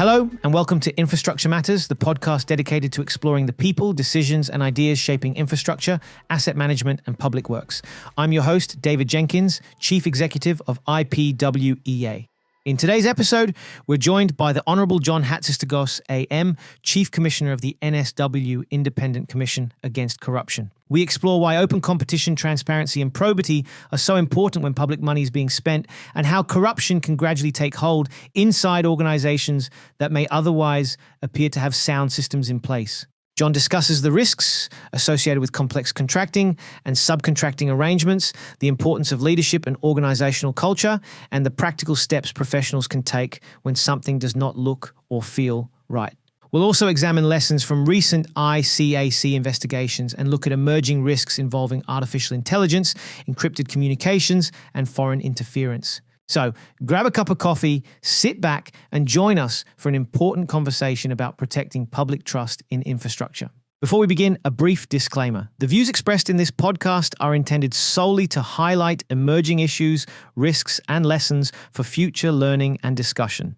Hello and welcome to Infrastructure Matters, the podcast dedicated to exploring the people, decisions and ideas shaping infrastructure, asset management and public works. I'm your host, David Jenkins, Chief Executive of IPWEA. In today's episode, we're joined by the Hon John Hatzistergos AM, Chief Commissioner of the NSW Independent Commission Against Corruption. We explore why open competition, transparency and probity are so important when public money is being spent, and how corruption can gradually take hold inside organisations that may otherwise appear to have sound systems in place. John discusses the risks associated with complex contracting and subcontracting arrangements, the importance of leadership and organisational culture, and the practical steps professionals can take when something does not look or feel right. We'll also examine lessons from recent ICAC investigations and look at emerging risks involving artificial intelligence, encrypted communications, and foreign interference. So grab a cup of coffee, sit back and join us for an important conversation about protecting public trust in infrastructure. Before we begin, a brief disclaimer. The views expressed in this podcast are intended solely to highlight emerging issues, risks and lessons for future learning and discussion.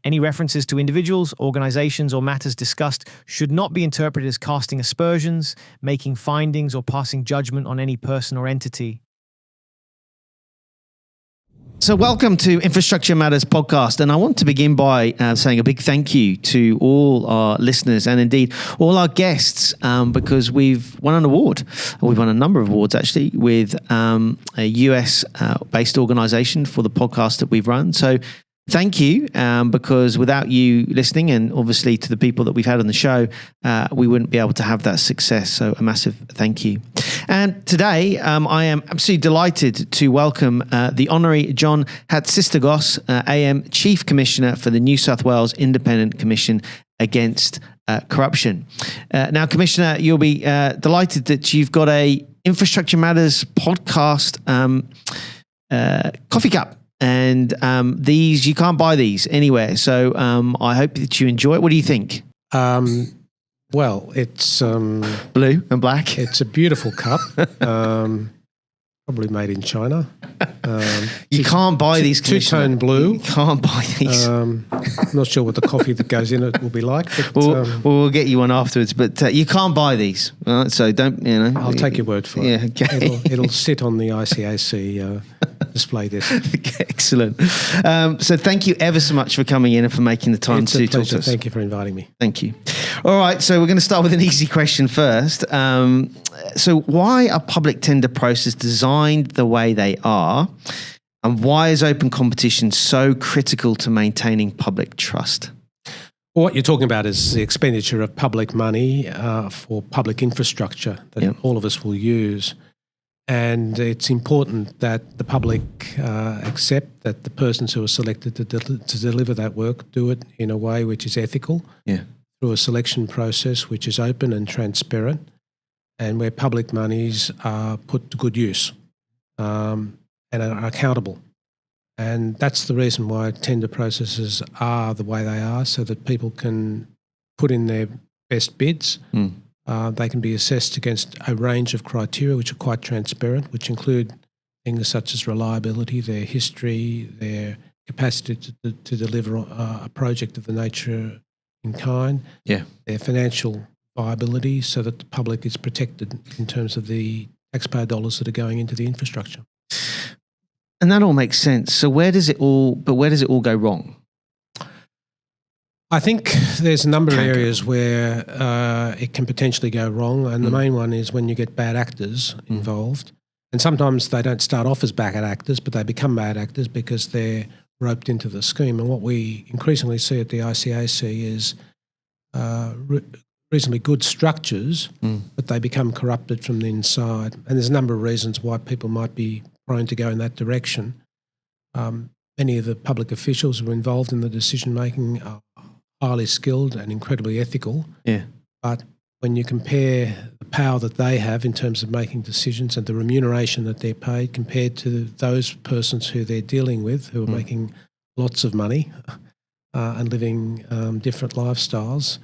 Any references to individuals, organizations or matters discussed should not be interpreted as casting aspersions, making findings or passing judgment on any person or entity. So welcome to Infrastructure Matters podcast, and I want to begin by saying a big thank you to all our listeners and indeed all our guests because we've won an award. We've won a number of awards actually with a US-based organisation for the podcast that we've run. So thank you, because without you listening and obviously to the people that we've had on the show, we wouldn't be able to have that success. So a massive thank you. And today, I am absolutely delighted to welcome the Hon John Hatzistergos AM, Chief Commissioner for the New South Wales Independent Commission Against Corruption. Now, Commissioner, you'll be delighted that you've got a Infrastructure Matters podcast coffee cup. And these, you can't buy these anywhere. So I hope that you enjoy it. What do you think? Well, it's blue and black. It's a beautiful cup, probably made in China. You can't buy these. Two-tone blue. You can't buy these. I'm not sure what the coffee that goes in it will be like. But, we'll get you one afterwards, but you can't buy these. Right? So don't, I'll take your word for it. Yeah, okay. It'll sit on the ICAC display desk. Excellent. So thank you ever so much for coming in and for making the time to talk to us. Thank you for inviting me. Thank you. All right, so we're going to start with an easy question first. So why are public tender processes designed the way they are? And why is open competition so critical to maintaining public trust? What you're talking about is the expenditure of public money for public infrastructure that all of us will use. And it's important that the public accept that the persons who are selected to deliver that work do it in a way which is ethical, through a selection process which is open and transparent, and where public monies are put to good use and are accountable. And that's the reason why tender processes are the way they are, so that people can put in their best bids. They can be assessed against a range of criteria which are quite transparent, which include things such as reliability, their history, their capacity to deliver a project of the nature in kind, their financial viability, so that the public is protected in terms of the taxpayer dollars that are going into the infrastructure. And that all makes sense. So where does it all go wrong? I think there's a number of areas where it can potentially go wrong, and the main one is when you get bad actors involved. And sometimes they don't start off as bad actors, but they become bad actors because they're roped into the scheme. And what we increasingly see at the ICAC is reasonably good structures, but they become corrupted from the inside. And there's a number of reasons why people might be prone to go in that direction. Many of the public officials who are involved in the decision-making are highly skilled and incredibly ethical. But when you compare the power that they have in terms of making decisions and the remuneration that they're paid compared to those persons who they're dealing with, who are making lots of money and living different lifestyles,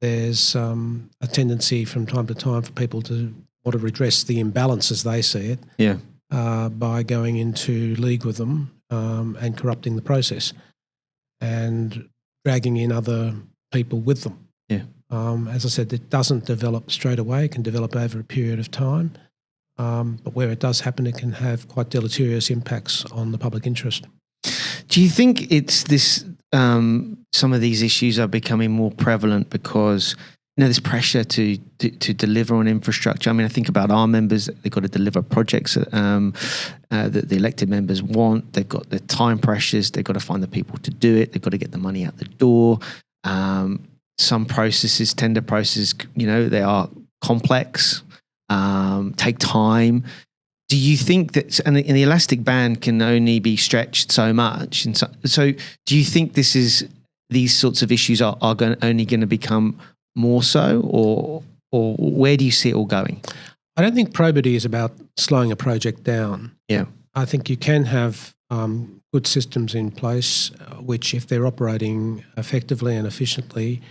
there's a tendency from time to time for people to want to redress the imbalances, they see it, by going into league with them and corrupting the process. And dragging in other people with them. Yeah. As I said, it doesn't develop straight away. It can develop over a period of time. But where it does happen, it can have quite deleterious impacts on the public interest. Do you think it's this? Some of these issues are becoming more prevalent because there's pressure to deliver on infrastructure. I mean, I think about our members; they've got to deliver projects that the elected members want. They've got the time pressures. They've got to find the people to do it. They've got to get the money out the door. Some processes, tender processes, they are complex, take time. Do you think that, and the elastic band can only be stretched so much, and so do you think these sorts of issues are only going to become more so, or where do you see it all going? I don't think probity is about slowing a project down. Yeah, I think you can have good systems in place which, if they're operating effectively and efficiently,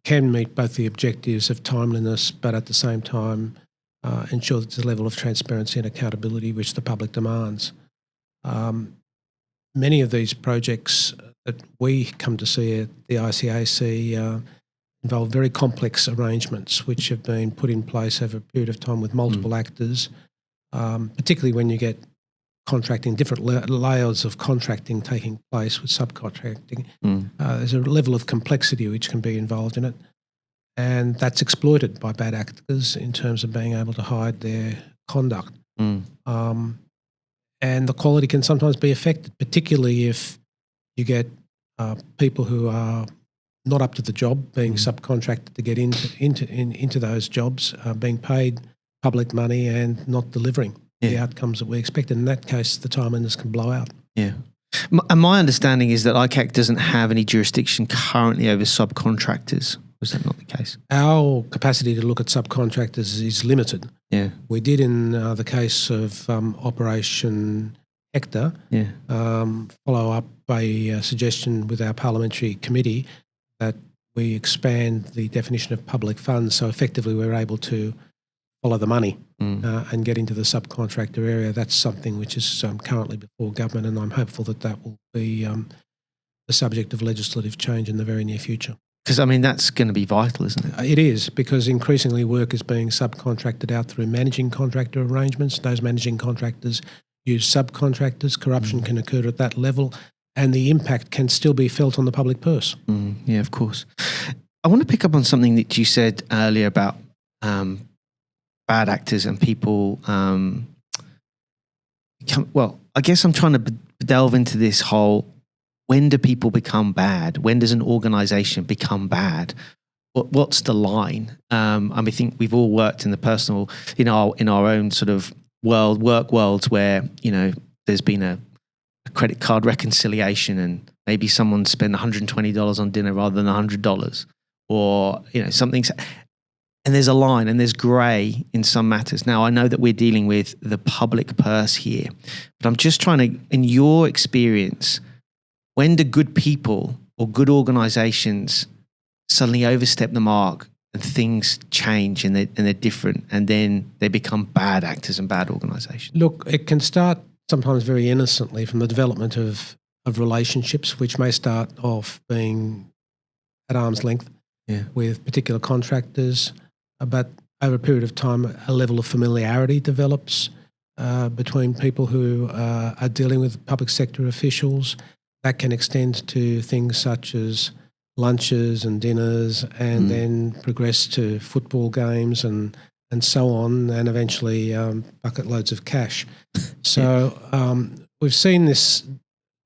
can meet both the objectives of timeliness, but at the same time ensure that there's a level of transparency and accountability which the public demands. Many of these projects that we come to see at the ICAC involve very complex arrangements which have been put in place over a period of time with multiple actors, particularly when you get contracting, different layers of contracting taking place with subcontracting. There's a level of complexity which can be involved in it, and that's exploited by bad actors in terms of being able to hide their conduct. And the quality can sometimes be affected, particularly if you get people who are not up to the job, being subcontracted to get into those jobs, being paid public money and not delivering the outcomes that we expect. And in that case, the timeliness can blow out. Yeah. And my understanding is that ICAC doesn't have any jurisdiction currently over subcontractors. Was that not the case? Our capacity to look at subcontractors is limited. Yeah. We did in the case of Operation Hector follow up a suggestion with our parliamentary committee that we expand the definition of public funds, so effectively we're able to follow the money and get into the subcontractor area. That's something which is currently before government, and I'm hopeful that that will be the subject of legislative change in the very near future. Because, I mean, that's going to be vital, isn't it? It is, because increasingly work is being subcontracted out through managing contractor arrangements. Those managing contractors use subcontractors. Corruption can occur at that level, and the impact can still be felt on the public purse. Yeah, of course. I want to pick up on something that you said earlier about bad actors and people. Well, I guess I'm trying to delve into this whole, when do people become bad? When does an organisation become bad? What's the line? I think we've all worked in the personal, in our own sort of work worlds where, there's been a credit card reconciliation and maybe someone spent $120 on dinner rather than $100, or, something's, and there's a line and there's grey in some matters. Now, I know that we're dealing with the public purse here, but I'm just trying to, in your experience, when do good people or good organisations suddenly overstep the mark and things change and they're different, and then they become bad actors and bad organisations? Look, it can start sometimes very innocently from the development of relationships, which may start off being at arm's length with particular contractors, but over a period of time, a level of familiarity develops between people who are dealing with public sector officials. That can extend to things such as lunches and dinners, and then progress to football games and so on, and eventually bucket loads of cash. So we've seen this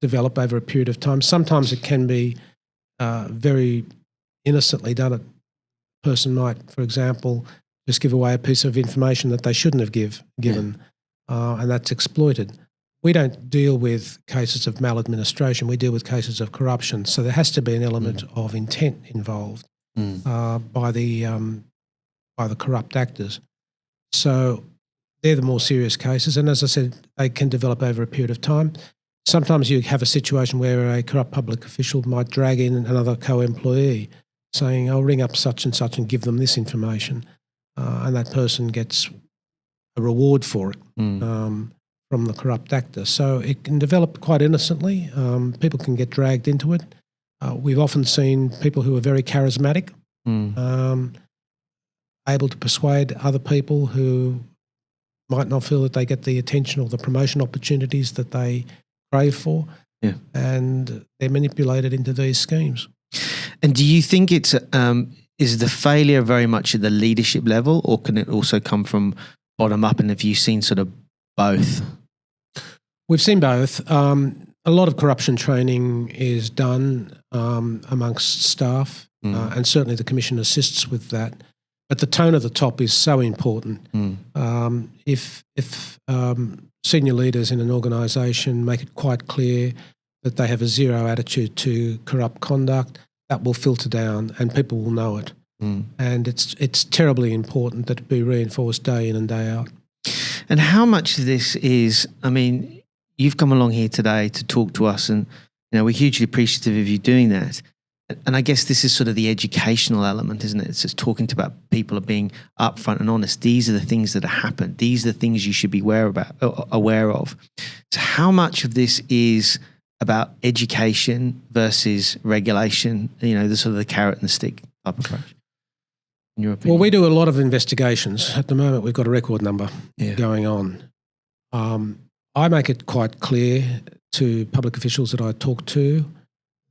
develop over a period of time. Sometimes it can be very innocently done. A person might, for example, just give away a piece of information that they shouldn't have given, and that's exploited. We don't deal with cases of maladministration. We deal with cases of corruption. So there has to be an element of intent involved by the corrupt actors. So they're the more serious cases. And as I said, they can develop over a period of time. Sometimes you have a situation where a corrupt public official might drag in another co-employee saying, I'll ring up such and such and give them this information. And that person gets a reward for it. From the corrupt actor. So it can develop quite innocently. People can get dragged into it. We've often seen people who are very charismatic, able to persuade other people who might not feel that they get the attention or the promotion opportunities that they crave for, and they're manipulated into these schemes. And do you think it's is the failure very much at the leadership level, or can it also come from bottom up? And have you seen sort of both? We've seen both. A lot of corruption training is done amongst staff, and certainly the Commission assists with that. But the tone at the top is so important. If senior leaders in an organisation make it quite clear that they have a zero attitude to corrupt conduct, that will filter down and people will know it. And it's terribly important that it be reinforced day in and day out. And how much of this is, I mean, you've come along here today to talk to us, and we're hugely appreciative of you doing that. And I guess this is sort of the educational element, isn't it? It's just talking about people are being upfront and honest. These are the things that have happened. These are the things you should be aware of. So how much of this is about education versus regulation? The sort of the carrot and the stick type approach. In your opinion? Well, we do a lot of investigations. At the moment, we've got a record number going on. I make it quite clear to public officials that I talk to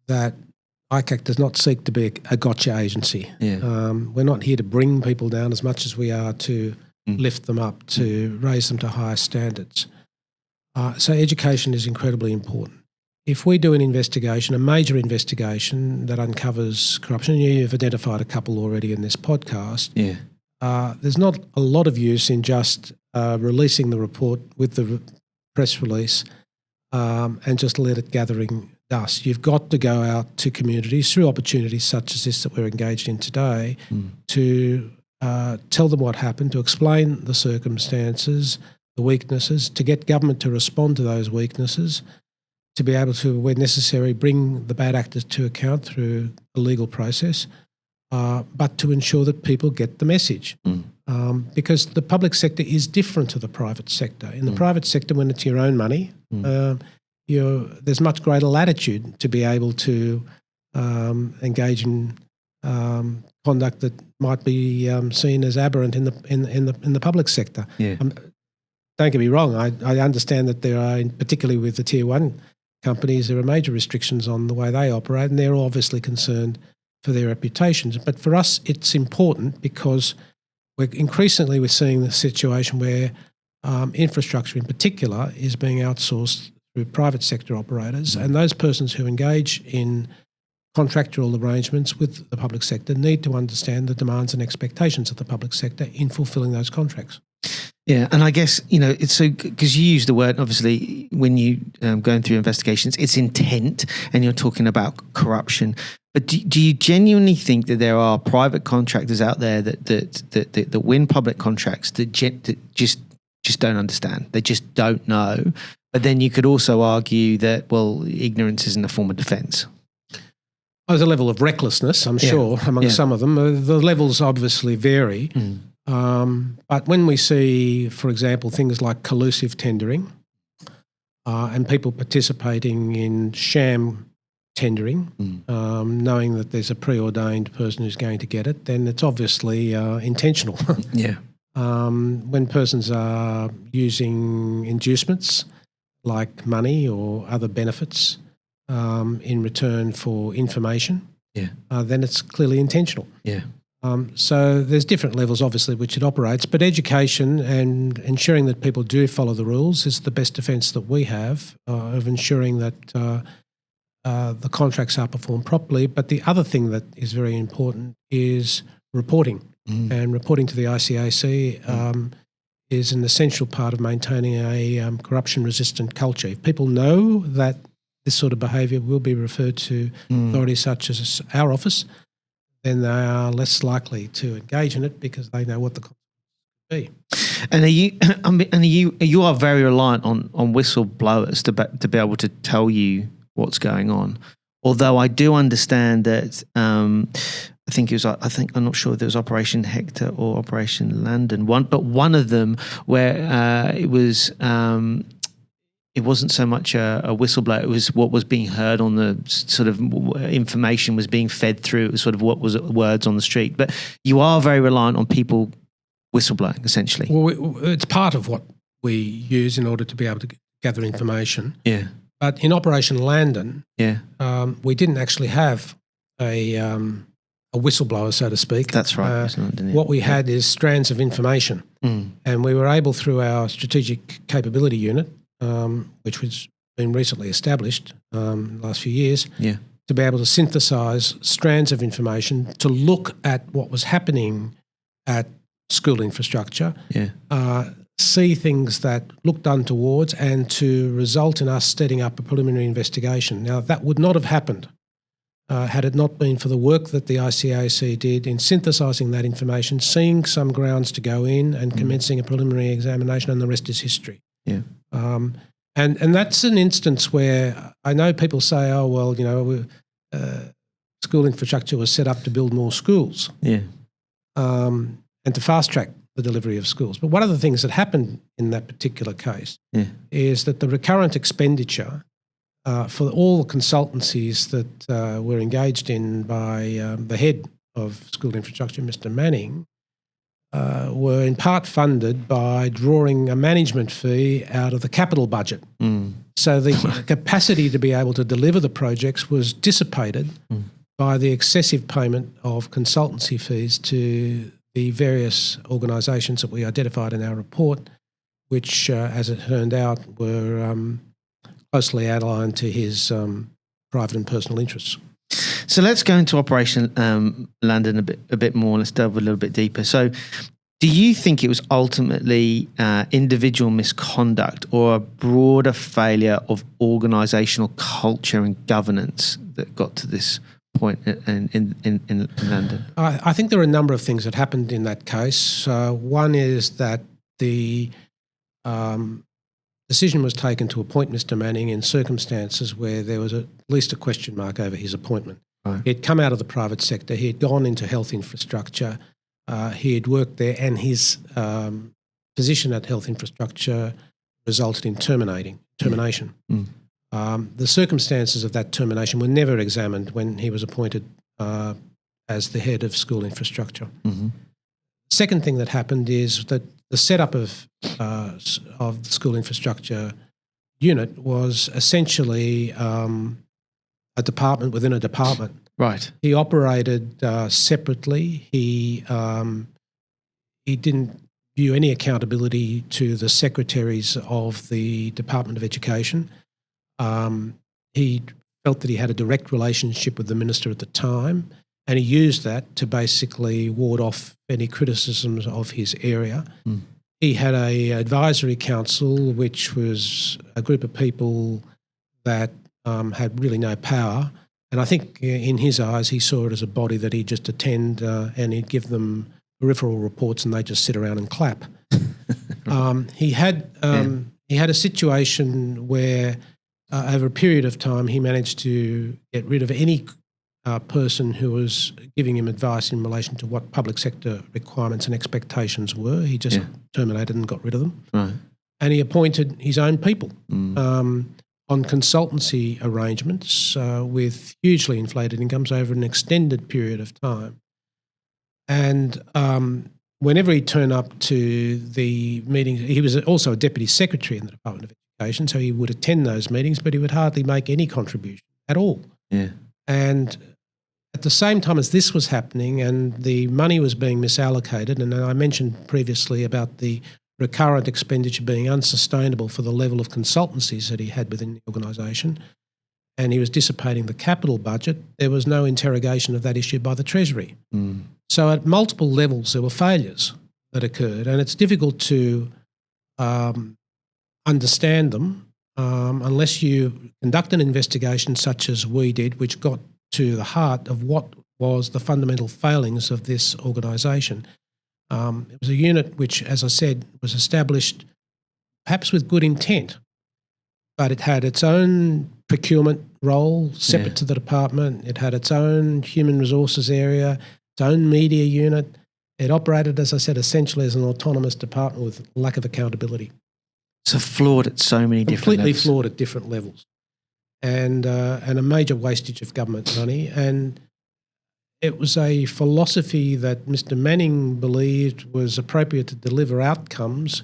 that ICAC does not seek to be a gotcha agency. We're not here to bring people down as much as we are to lift them up, to raise them to higher standards. So education is incredibly important. If we do an investigation, a major investigation that uncovers corruption, you've identified a couple already in this podcast, there's not a lot of use in just releasing the report with the press release and just let it gathering dust. You've got to go out to communities through opportunities such as this that we're engaged in today to tell them what happened, to explain the circumstances, the weaknesses, to get government to respond to those weaknesses, to be able to, when necessary, bring the bad actors to account through the legal process, but to ensure that people get the message. Because the public sector is different to the private sector. In the private sector, when it's your own money, there's much greater latitude to be able to engage in conduct that might be seen as aberrant in the public sector. Don't get me wrong. I understand that there are, particularly with the Tier 1 companies, there are major restrictions on the way they operate, and they're obviously concerned for their reputations. But for us, it's important because we're seeing the situation where infrastructure in particular is being outsourced through private sector operators, and those persons who engage in contractual arrangements with the public sector need to understand the demands and expectations of the public sector in fulfilling those contracts. Yeah, and I guess, it's so, because you use the word, obviously, when you going through investigations, it's intent, and you're talking about corruption. But do you genuinely think that there are private contractors out there that win public contracts that just don't understand? They just don't know. But then you could also argue that, well, ignorance isn't a form of defence. There's a level of recklessness, I'm sure, among some of them. The levels obviously vary. But when we see, for example, things like collusive tendering and people participating in sham tendering, knowing that there's a preordained person who's going to get it, then it's obviously intentional. When persons are using inducements like money or other benefits in return for information, then it's clearly intentional. So there's different levels, obviously, which it operates, but education and ensuring that people do follow the rules is the best defence that we have of ensuring that the contracts are performed properly. But the other thing that is very important is reporting, and reporting to the ICAC is an essential part of maintaining a corruption-resistant culture. If people know that this sort of behaviour will be referred to authorities such as our office, then they are less likely to engage in it because they know what the consequences will be. And you are very reliant on whistleblowers to be able to tell you what's going on. Although I do understand that I'm not sure if it was Operation Hector or Operation Landan, but one of them where it was it wasn't so much a whistleblower, it was what was being heard on the sort of information was being fed through, it was sort of what was words on the street. But you are very reliant on people whistleblowing, essentially. Well, it's part of what we use in order to be able to gather information. Yeah. But in Operation Landan, Yeah. We didn't actually have a whistleblower, so to speak. That's right. What we had is strands of information. And we were able, through our strategic capability unit, which has been recently established in the last few years, to be able to synthesise strands of information to look at what was happening at school infrastructure, see things that looked untowards, and to result in us setting up a preliminary investigation. Now, that would not have happened had it not been for the work that the ICAC did in synthesising that information, seeing some grounds to go in and commencing a preliminary examination, and the rest is history. Yeah. And that's an instance where I know people say, oh, well, you know, school infrastructure was set up to build more schools and to fast-track the delivery of schools. But one of the things that happened in that particular case is that the recurrent expenditure for all the consultancies that were engaged in by the head of school infrastructure, Mr. Manning, were in part funded by drawing a management fee out of the capital budget. So the capacity to be able to deliver the projects was dissipated by the excessive payment of consultancy fees to the various organisations that we identified in our report, which, as it turned out, were closely aligned to his private and personal interests. So let's go into Operation Landan a bit more. Let's delve a little bit deeper. So do you think it was ultimately individual misconduct or a broader failure of organisational culture and governance that got to this point in Landan? I think there are a number of things that happened in that case. One is that the decision was taken to appoint Mr. Manning in circumstances where there was at least a question mark over his appointment. Right. He'd come out of the private sector, he had gone into health infrastructure, he had worked there, and his position at health infrastructure resulted in termination. The circumstances of that termination were never examined when he was appointed as the head of school infrastructure. Second thing that happened is that the setup of the school infrastructure unit was essentially a department within a department. Right. He operated separately. He didn't view any accountability to the secretaries of the Department of Education. He felt that he had a direct relationship with the minister at the time, and he used that to basically ward off any criticisms of his area. He had an advisory council, which was a group of people that had really no power. And I think in his eyes, he saw it as a body that he'd just attend and he'd give them peripheral reports and they'd just sit around and clap. He had a situation where over a period of time, he managed to get rid of any person who was giving him advice in relation to what public sector requirements and expectations were. He just terminated and got rid of them. Right. And he appointed his own people on consultancy arrangements with hugely inflated incomes over an extended period of time. And whenever he'd turn up to the meetings, he was also a deputy secretary in the Department of Education, so he would attend those meetings, but he would hardly make any contribution at all. Yeah. And at the same time as this was happening and the money was being misallocated, and I mentioned previously about the recurrent expenditure being unsustainable for the level of consultancies that he had within the organisation, and he was dissipating the capital budget, there was no interrogation of that issue by the Treasury. So at multiple levels there were failures that occurred, and it's difficult to understand them unless you conduct an investigation such as we did, which got to the heart of what was the fundamental failings of this organisation. It was a unit which, as I said, was established perhaps with good intent, but it had its own procurement role separate to the department. It had its own human resources area, its own media unit. It operated, as I said, essentially as an autonomous department with lack of accountability. So flawed at so many different completely levels. flawed at different levels, and a major wastage of government money. And it was a philosophy that Mr. Manning believed was appropriate to deliver outcomes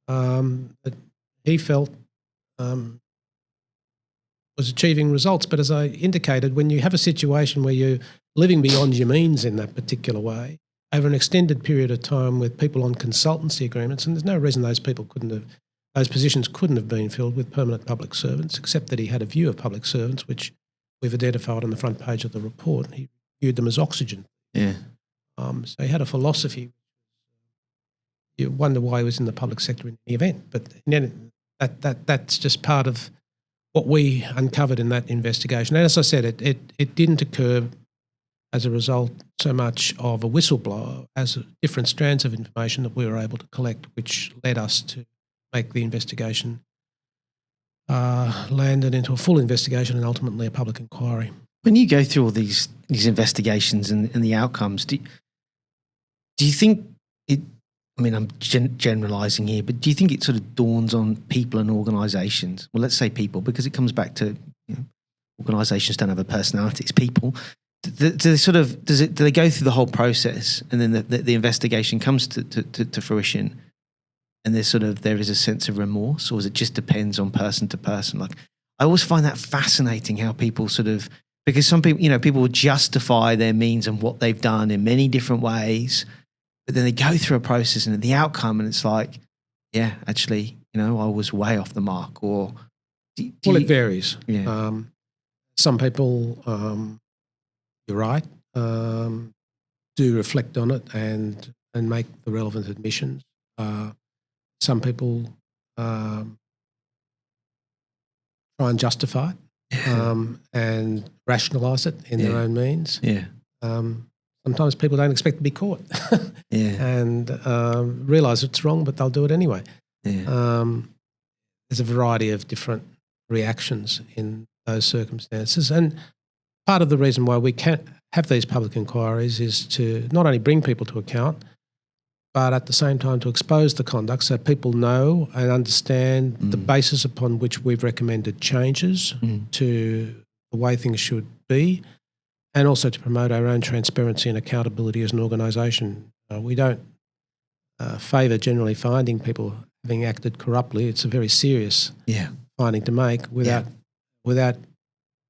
that he felt was achieving results. But as I indicated, when you have a situation where you're living beyond your means in that particular way over an extended period of time with people on consultancy agreements, and there's no reason those positions couldn't have been filled with permanent public servants, except that he had a view of public servants, which we've identified on the front page of the report. He viewed them as oxygen. Yeah. So he had a philosophy. You wonder why he was in the public sector in the event, but that's just part of what we uncovered in that investigation. And as I said, it didn't occur as a result so much of a whistleblower as different strands of information that we were able to collect, which led us to make the investigation landed into a full investigation and ultimately a public inquiry. When you go through all these investigations and the outcomes, do you think it? I mean, I'm generalising here, but do you think it sort of dawns on people and organisations? Well, let's say people, because it comes back to organisations don't have a personality; it's people. Do they go through the whole process and then the investigation comes to fruition, and there is a sense of remorse, or is it just depends on person to person? Like, I always find that fascinating how people because some people, people will justify their means and what they've done in many different ways, but then they go through a process and the outcome, and it's like, yeah, actually, I was way off the mark. Or it varies. Yeah. Some people, you're right, do reflect on it and make the relevant admissions. Some people try and justify it and rationalise it in their own means. Yeah. Sometimes people don't expect to be caught and realise it's wrong, but they'll do it anyway. Yeah. There's a variety of different reactions in those circumstances. And part of the reason why we can't have these public inquiries is to not only bring people to account, but at the same time to expose the conduct so people know and understand the basis upon which we've recommended changes to the way things should be, and also to promote our own transparency and accountability as an organisation. We don't favour generally finding people having acted corruptly. It's a very serious finding to make without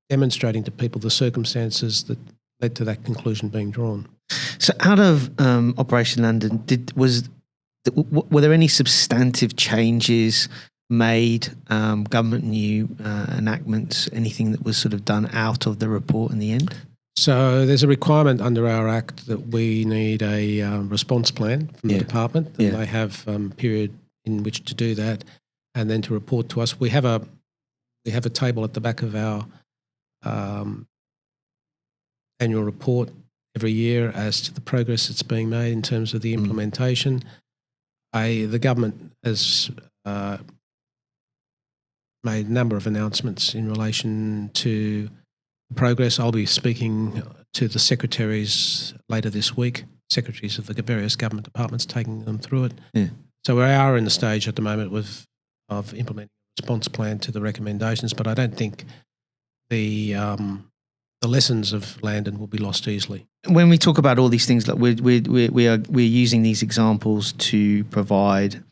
demonstrating to people the circumstances that led to that conclusion being drawn. So out of Operation Landan, were there any substantive changes made, government new enactments, anything that was sort of done out of the report in the end? So there's a requirement under our Act that we need a response plan from the department, and they have a period in which to do that and then to report to us. We have a table at the back of our annual report every year as to the progress that's being made in terms of the implementation. The government has made a number of announcements in relation to progress. I'll be speaking to the secretaries later this week, secretaries of the various government departments, taking them through it. Yeah. So we are in the stage at the moment of implementing a response plan to the recommendations, but I don't think the lessons of Landan will be lost easily. When we talk about all these things, like we're using these examples to provide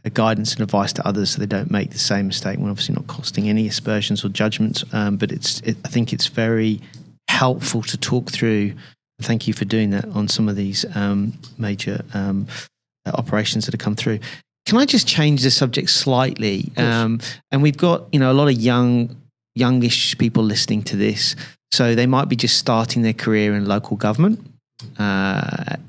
a guidance and advice to others so they don't make the same mistake. We're obviously not costing any aspersions or judgments, but I think it's very helpful to talk through. Thank you for doing that on some of these major operations that have come through. Can I just change the subject slightly? And we've got a lot of youngish people listening to this, so they might be just starting their career in local government,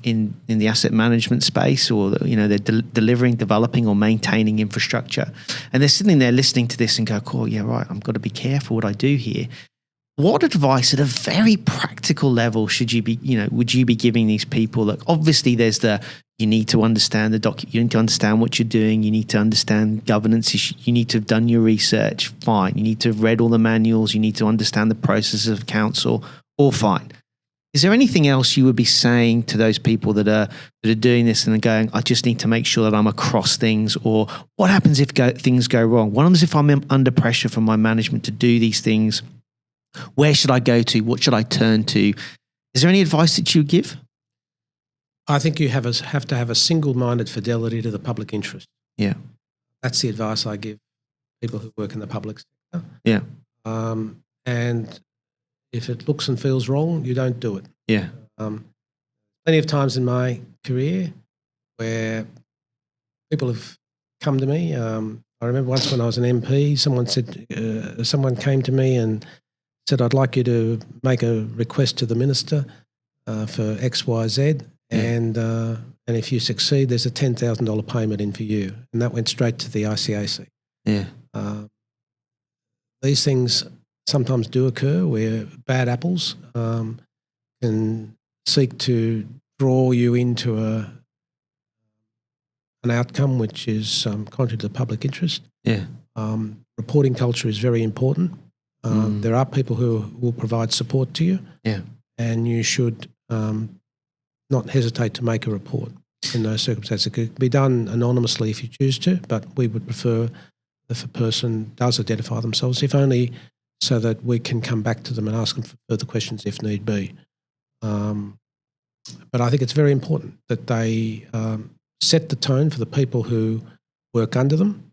in the asset management space, or they're delivering, developing, or maintaining infrastructure, and they're sitting there listening to this and go, "Oh, yeah, right. I've got to be careful what I do here." What advice at a very practical level would you be giving these people? Like, obviously, there's you need to understand you need to understand what you're doing. You need to understand governance. You need to have done your research. Fine. You need to have read all the manuals. You need to understand the process of council. All fine. Is there anything else you would be saying to those people that are doing this and are going, I just need to make sure that I'm across things? Or what happens if things go wrong? What happens if I'm under pressure from my management to do these things? Where should I go to? What should I turn to? Is there any advice that you would give? I think you have to have a single-minded fidelity to the public interest. Yeah. That's the advice I give people who work in the public sector. Yeah. And if it looks and feels wrong, you don't do it. Yeah. Plenty of times in my career where people have come to me. I remember once when I was an MP, someone came to me and said, I'd like you to make a request to the minister for X, Y, Z. And if you succeed, there's a $10,000 payment in for you. And that went straight to the ICAC. Yeah. These things sometimes do occur where bad apples can seek to draw you into an outcome which is contrary to the public interest. Yeah. Reporting culture is very important. There are people who will provide support to you. Yeah. And you should not hesitate to make a report in those circumstances. It could be done anonymously if you choose to, but we would prefer if a person does identify themselves, if only so that we can come back to them and ask them for further questions if need be. But I think it's very important that they set the tone for the people who work under them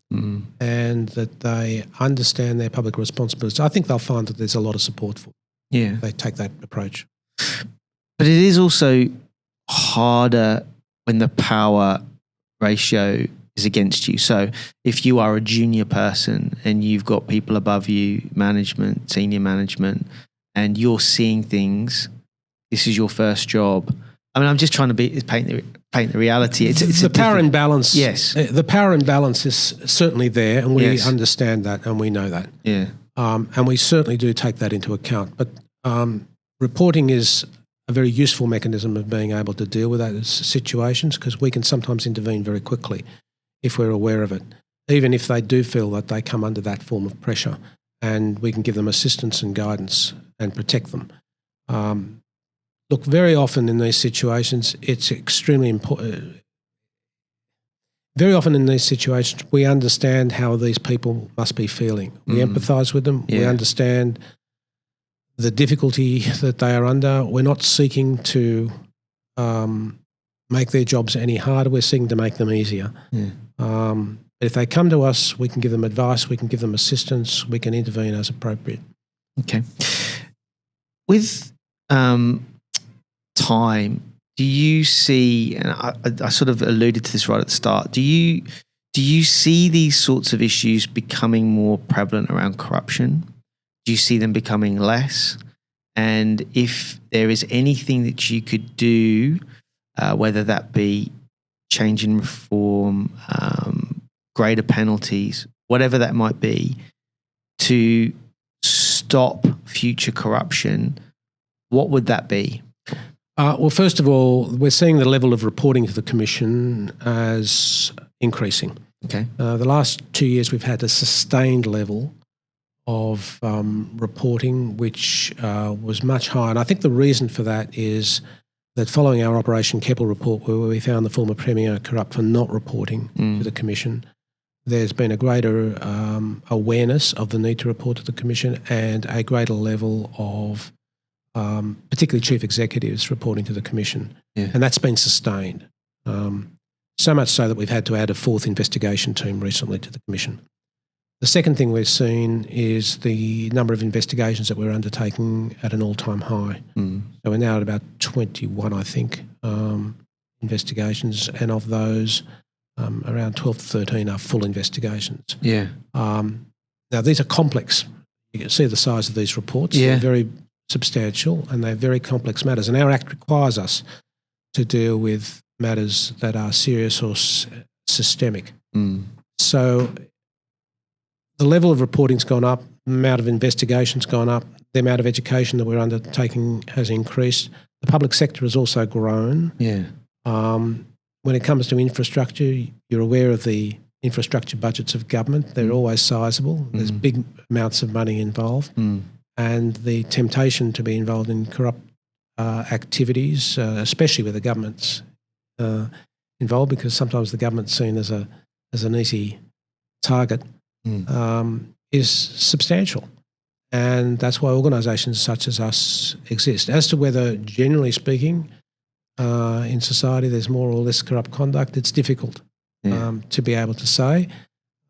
and that they understand their public responsibilities. I think they'll find that there's a lot of support for them. Yeah. They take that approach. But it is also harder when the power ratio is against you. So if you are a junior person and you've got people above you, management, senior management, and you're seeing things, this is your first job. I mean, I'm just trying to paint the reality. It's the power imbalance. Yes. The power imbalance is certainly there, and we understand that and we know that. Yeah. And we certainly do take that into account. But reporting is a very useful mechanism of being able to deal with those situations because we can sometimes intervene very quickly if we're aware of it, even if they do feel that they come under that form of pressure, and we can give them assistance and guidance and protect them. Look, very often in these situations, it's extremely important. Very often in these situations, we understand how these people must be feeling. We empathise with them. We understand the difficulty that they are under. We're not seeking to make their jobs any harder. We're seeking to make them easier. If they come to us, we can give them advice, we can give them assistance, we can intervene as appropriate. Okay. With time, do you see, and I sort of alluded to this right at the start, do you see these sorts of issues becoming more prevalent around corruption? Do you see them becoming less? And if there is anything that you could do, whether that be change in reform, greater penalties, whatever that might be, to stop future corruption, what would that be? Well, first of all, we're seeing the level of reporting to the Commission as increasing. Okay. The last 2 years we've had a sustained level of reporting which was much higher. And I think the reason for that is that following our Operation Keppel report, where we found the former Premier corrupt for not reporting to the Commission, there's been a greater awareness of the need to report to the Commission and a greater level of particularly chief executives reporting to the Commission. And that's been sustained. So much so that we've had to add a fourth investigation team recently to the Commission. The second thing we've seen is the number of investigations that we're undertaking at an all-time high. So we're now at about 21, I think, investigations, and of those, around 12 to 13 are full investigations. Now, these are complex. You can see the size of these reports. They're very substantial and they're very complex matters. And our Act requires us to deal with matters that are serious or systemic. So the level of reporting's gone up, the amount of investigation's gone up, the amount of education that we're undertaking has increased. The public sector has also grown. When it comes to infrastructure, you're aware of the infrastructure budgets of government. They're always sizable. There's big amounts of money involved. And the temptation to be involved in corrupt activities, especially with the government's involved, because sometimes the government's seen as an easy target, is substantial. And that's why organisations such as us exist. As to whether, generally speaking, in society there's more or less corrupt conduct, it's difficult to be able to say.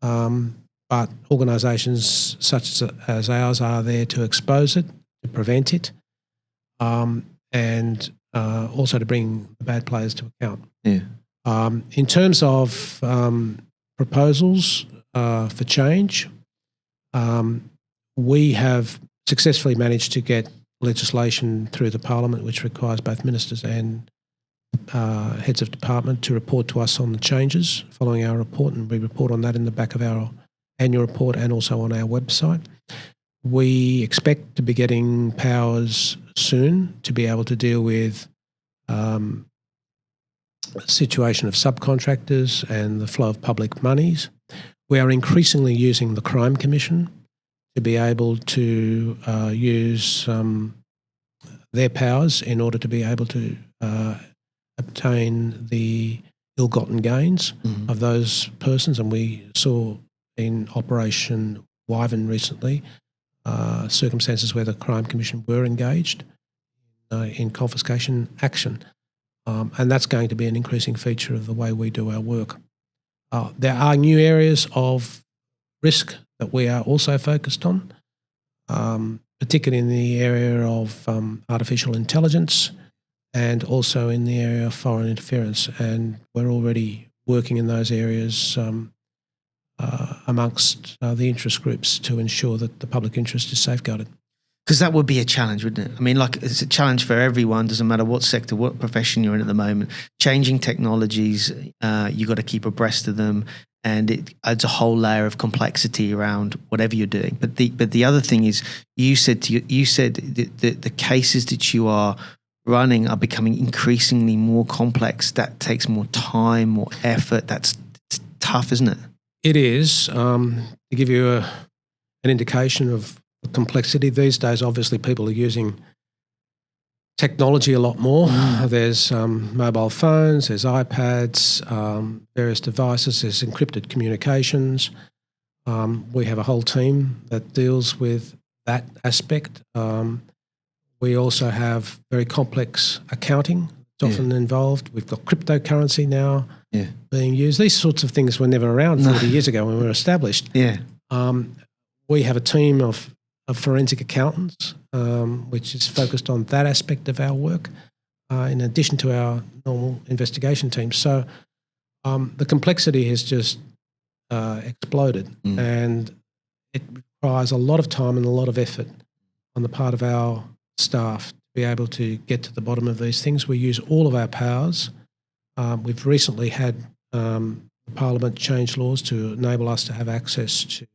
But organisations such as ours are there to expose it, to prevent it, and also to bring the bad players to account. In terms of proposals for change, we have successfully managed to get legislation through the Parliament which requires both ministers and heads of department to report to us on the changes following our report, and we report on that in the back of our annual report and also on our website. We expect to be getting powers soon to be able to deal with the situation of subcontractors and the flow of public monies. We are increasingly using the Crime Commission to be able to use their powers in order to be able to obtain the ill-gotten gains of those persons. And we saw in Operation Landan recently circumstances where the Crime Commission were engaged in confiscation action. And that's going to be an increasing feature of the way we do our work. There are new areas of risk that we are also focused on, particularly in the area of artificial intelligence and also in the area of foreign interference. And we're already working in those areas amongst the interest groups to ensure that the public interest is safeguarded. Because that would be a challenge, wouldn't it? I mean, like, it's a challenge for everyone, doesn't matter what sector, what profession you're in at the moment. Changing technologies, you got to keep abreast of them, and it adds a whole layer of complexity around whatever you're doing. But the other thing is, you said that the cases that you are running are becoming increasingly more complex. That takes more time, more effort. It's tough, isn't it? It is. To give you an indication of the complexity, these days obviously people are using technology a lot more. There's mobile phones, there's iPads, various devices, there's encrypted communications. We have a whole team that deals with that aspect. We also have very complex accounting that's often involved. We've got cryptocurrency now being used. These sorts of things were never around 40 years ago when we were established. We have a team of forensic accountants, which is focused on that aspect of our work, in addition to our normal investigation team. So the complexity has just exploded, and it requires a lot of time and a lot of effort on the part of our staff to be able to get to the bottom of these things. We use all of our powers. We've recently had the Parliament change laws to enable us to have access to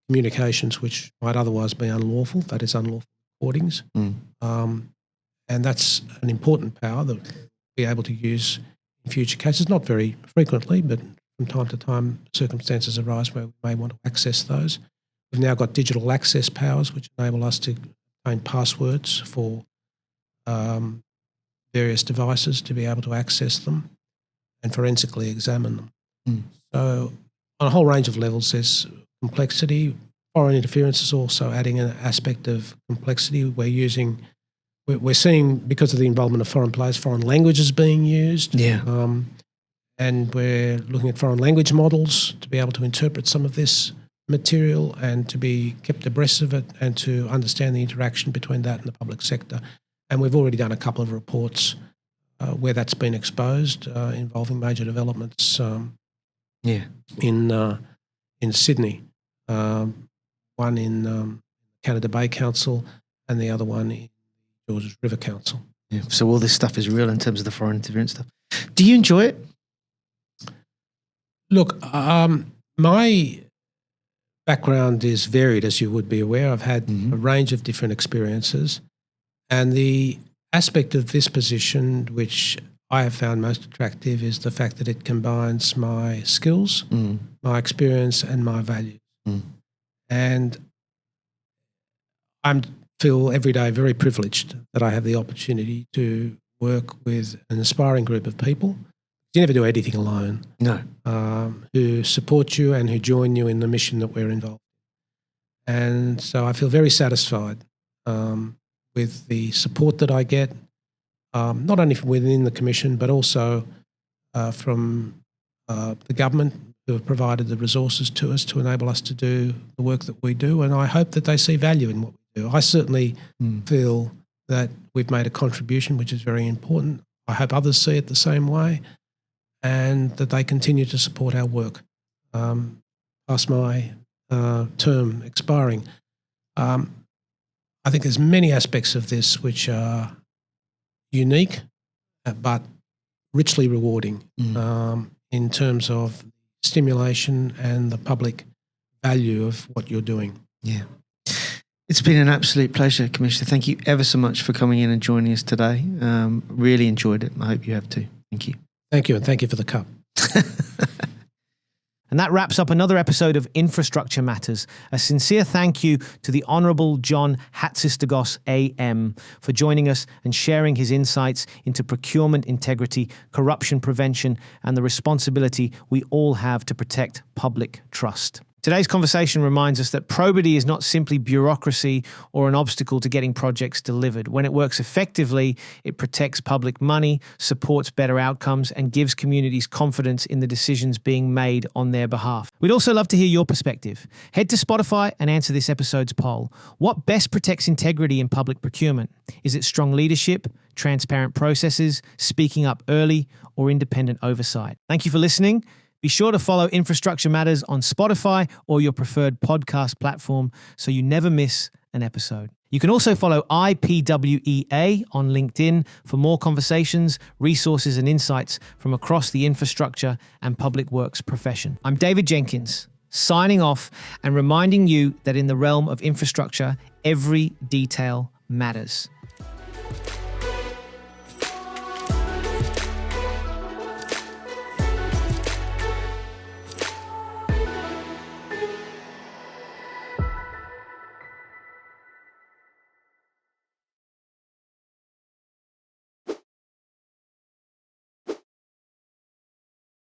communications which might otherwise be unlawful, that is unlawful recordings. And that's an important power that we'll be able to use in future cases, not very frequently, but from time to time circumstances arise where we may want to access those. We've now got digital access powers which enable us to obtain passwords for various devices to be able to access them and forensically examine them. So on a whole range of levels there's complexity. Foreign interference is also adding an aspect of complexity. We're seeing, because of the involvement of foreign players, foreign languages being used. And we're looking at foreign language models to be able to interpret some of this material and to be kept abreast of it and to understand the interaction between that and the public sector. And we've already done a couple of reports where that's been exposed, involving major developments in Sydney. One in Canada Bay Council and the other one in Georges River Council. So all this stuff is real in terms of the foreign interference stuff. Do you enjoy it? Look, my background is varied, as you would be aware. I've had a range of different experiences, and the aspect of this position which I have found most attractive is the fact that it combines my skills, my experience and my values. And I'm feel every day very privileged that I have the opportunity to work with an inspiring group of people. You never do anything alone. No. Who support you and who join you in the mission that we're involved in. And so I feel very satisfied with the support that I get, not only from within the Commission, but also from the government, who have provided the resources to us to enable us to do the work that we do. And I hope that they see value in what we do. I certainly feel that we've made a contribution, which is very important. I hope others see it the same way, and that they continue to support our work past my term expiring. I think there's many aspects of this which are unique, but richly rewarding in terms of stimulation and the public value of what you're doing. Yeah. It's been an absolute pleasure, Commissioner. Thank you ever so much for coming in and joining us today. Really enjoyed it. I hope you have too. Thank you. Thank you, and thank you for the cup. And that wraps up another episode of Infrastructure Matters. A sincere thank you to the Hon John Hatzistergos AM for joining us and sharing his insights into procurement integrity, corruption prevention, and the responsibility we all have to protect public trust. Today's conversation reminds us that probity is not simply bureaucracy or an obstacle to getting projects delivered. When it works effectively, it protects public money, supports better outcomes, and gives communities confidence in the decisions being made on their behalf. We'd also love to hear your perspective. Head to Spotify and answer this episode's poll. What best protects integrity in public procurement? Is it strong leadership, transparent processes, speaking up early, or independent oversight? Thank you for listening. Be sure to follow Infrastructure Matters on Spotify or your preferred podcast platform so you never miss an episode. You can also follow IPWEA on LinkedIn for more conversations, resources, and insights from across the infrastructure and public works profession. I'm David Jenkins, signing off and reminding you that in the realm of infrastructure, every detail matters.